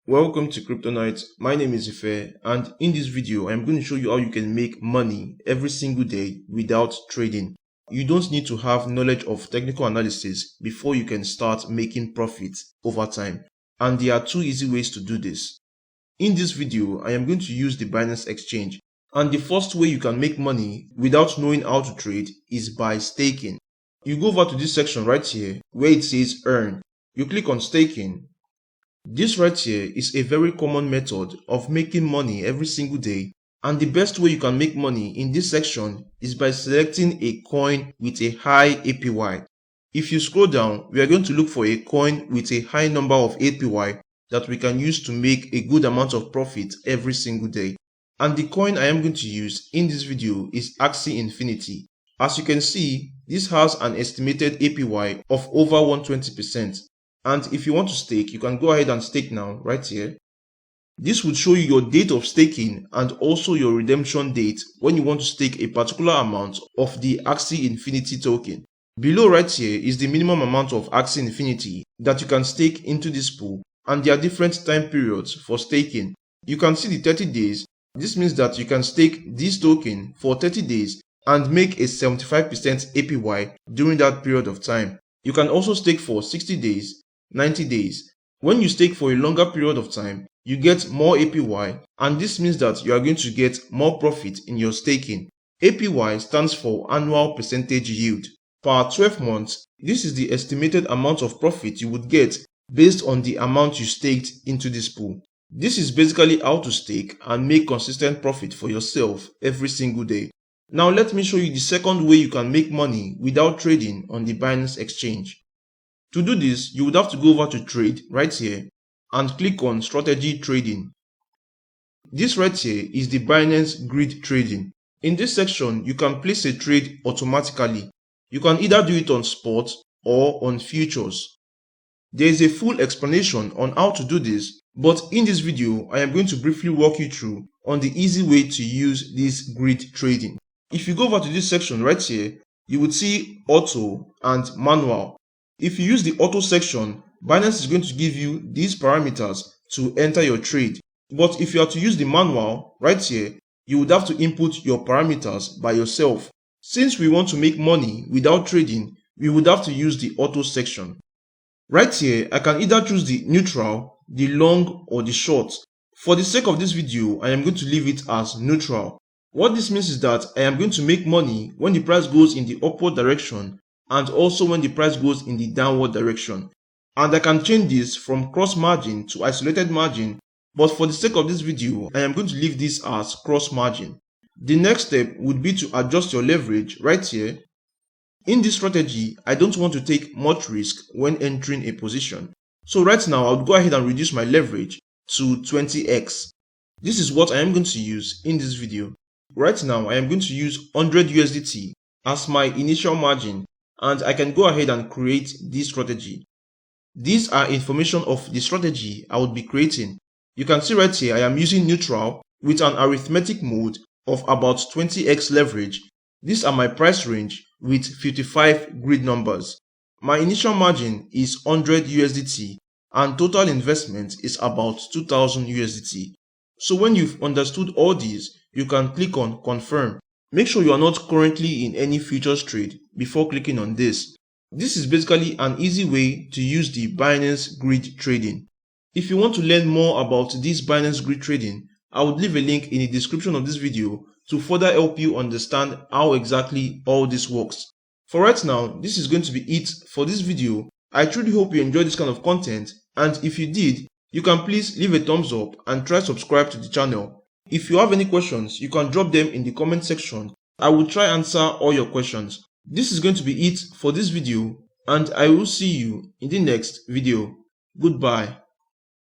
Welcome to Crypto Night. My name is Ife, and in this video I'm going to show you how you can make money every single day without trading. You don't need to have knowledge of technical analysis before you can start making profits over time, and there are two easy ways to do this. In this video I am going to use the Binance Exchange, and the first way you can make money without knowing how to trade is by staking. You go over to this section right here where it says earn. You click on staking. This right here is a very common method of making money every single day, and the best way you can make money in this section is by selecting a coin with a high APY. If you scroll down, we are going to look for a coin with a high number of APY that we can use to make a good amount of profit every single day. And the coin I am going to use in this video is Axie Infinity. As you can see, this has an estimated APY of over 120%. And if you want to stake, you can go ahead and stake now, right here. This would show you your date of staking and also your redemption date when you want to stake a particular amount of the Axie Infinity token. Below right here is the minimum amount of Axie Infinity that you can stake into this pool, and there are different time periods for staking. You can see the 30 days. This means that you can stake this token for 30 days and make a 75% APY during that period of time. You can also stake for 60 days, 90 days. When you stake for a longer period of time, you get more APY, and this means that you are going to get more profit in your staking. APY stands for annual percentage yield. Per 12 months, this is the estimated amount of profit you would get based on the amount you staked into this pool. This is basically how to stake and make consistent profit for yourself every single day. Now let me show you the second way you can make money without trading on the Binance Exchange. To do this, you would have to go over to trade right here and click on strategy trading. This right here is the Binance Grid Trading. In this section, you can place a trade automatically. You can either do it on spot or on futures. There is a full explanation on how to do this, but in this video, I am going to briefly walk you through on the easy way to use this grid trading. If you go over to this section right here, you would see auto and manual. If you use the auto section, Binance is going to give you these parameters to enter your trade. But if you are to use the manual right here, you would have to input your parameters by yourself. Since we want to make money without trading, we would have to use the auto section. Right here, I can either choose the neutral, the long, or the short. For the sake of this video, I am going to leave it as neutral. What this means is that I am going to make money when the price goes in the upward direction and also when the price goes in the downward direction. And I can change this from cross margin to isolated margin, but for the sake of this video, I am going to leave this as cross margin. The next step would be to adjust your leverage right here. In this strategy, I don't want to take much risk when entering a position. So right now, I would go ahead and reduce my leverage to 20x. This is what I am going to use in this video. Right now, I am going to use 100 USDT as my initial margin, and I can go ahead and create this strategy. These are information of the strategy I would be creating. You can see right here I am using neutral with an arithmetic mode of about 20x leverage. These are my price range with 55 grid numbers. My initial margin is 100 USDT and total investment is about 2000 USDT. So when you've understood all these, you can click on confirm. Make sure you are not currently in any futures trade before clicking on this. This is basically an easy way to use the Binance Grid Trading. If you want to learn more about this Binance Grid Trading, I would leave a link in the description of this video to further help you understand how exactly all this works. For right now, this is going to be it for this video. I truly hope you enjoyed this kind of content, and if you did, you can please leave a thumbs up and try subscribe to the channel. If you have any questions, you can drop them in the comment section. I will try answer all your questions. This is going to be it for this video, and I will see you in the next video. Goodbye.